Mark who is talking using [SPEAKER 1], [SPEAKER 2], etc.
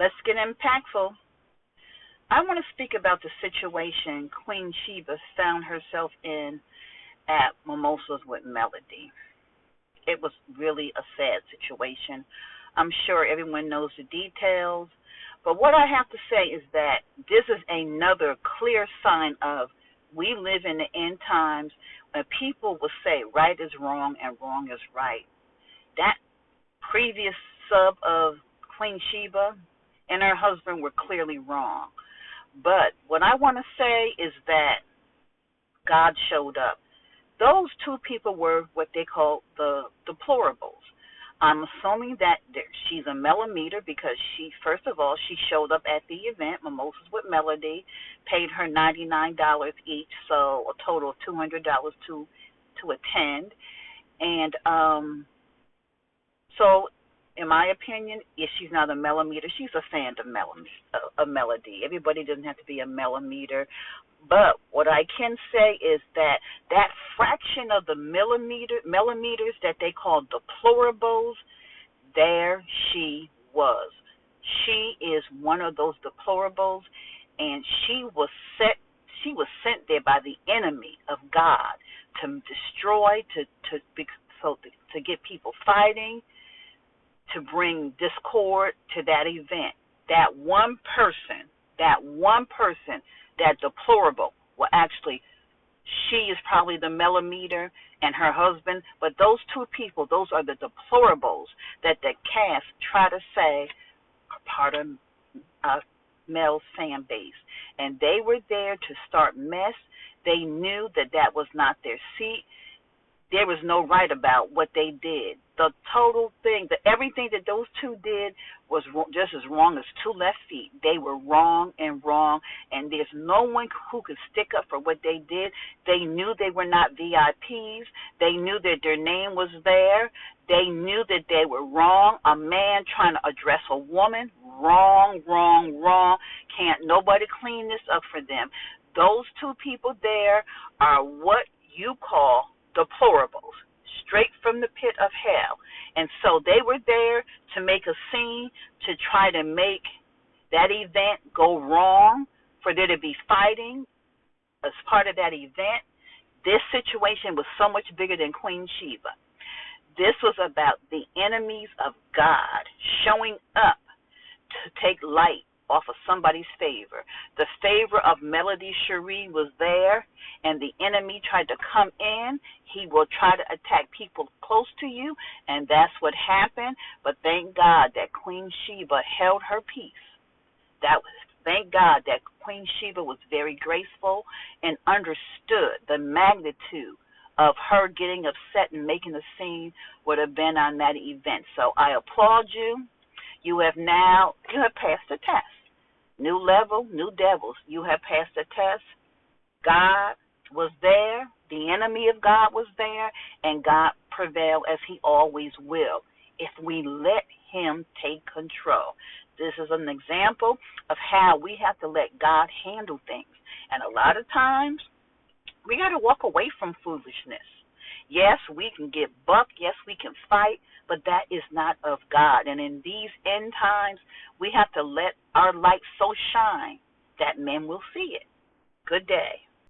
[SPEAKER 1] Let's get impactful. I want to speak about the situation Queen Sheba found herself in at Mimosas with Melody. It was really a sad situation. I'm sure everyone knows the details. But what I have to say is that this is another clear sign of we live in the end times when people will say right is wrong and wrong is right. That previous sub of Queen Sheba and her husband were clearly wrong. But what I want to say is that God showed up. Those two people were what they call the deplorables. I'm assuming that she's a millimeter because first of all, she showed up at the event, Mimosas with Melody, paid her $99 each, so a total of $200 to attend. And so, in my opinion, if she's not a millimeter, she's a fan of Melody. Everybody doesn't have to be a millimeter. But what I can say is that fraction of the millimeters that they call deplorables, there she was. She is one of those deplorables, and she was sent there by the enemy of God to destroy, to get people fighting, to bring discord to that event. That one person, that deplorable, well, actually, she is probably the millimeter and her husband, but those two people, those are the deplorables that the cast try to say are part of Mel's fan base. And they were there to start mess. They knew that was not their seat. There was no right about what they did. The total thing, everything that those two did was just as wrong as two left feet. They were wrong, and there's no one who could stick up for what they did. They knew they were not VIPs. They knew that their name was there. They knew that they were wrong. A man trying to address a woman, wrong. Can't nobody clean this up for them. Those two people there are what you call deplorables, straight from the pit of hell. And so they were there to make a scene, to try to make that event go wrong, for there to be fighting as part of that event. This situation was so much bigger than Queen Sheba. This was about the enemies of God showing up to take light off of somebody's favor. The favor of Melody Cherie was there, and the enemy tried to come in. He will try to attack people close to you, and that's what happened. But thank God that Queen Sheba held her peace. Thank God that Queen Sheba was very graceful and understood the magnitude of her getting upset and making a scene would have been on that event. So I applaud you. You have passed the test. New level, new devils. You have passed the test. God was there. The enemy of God was there. And God prevailed as he always will if we let him take control. This is an example of how we have to let God handle things. And a lot of times, we got to walk away from foolishness. Yes, we can get bucked. Yes, we can fight, but that is not of God. And in these end times, we have to let our light so shine that men will see it. Good day.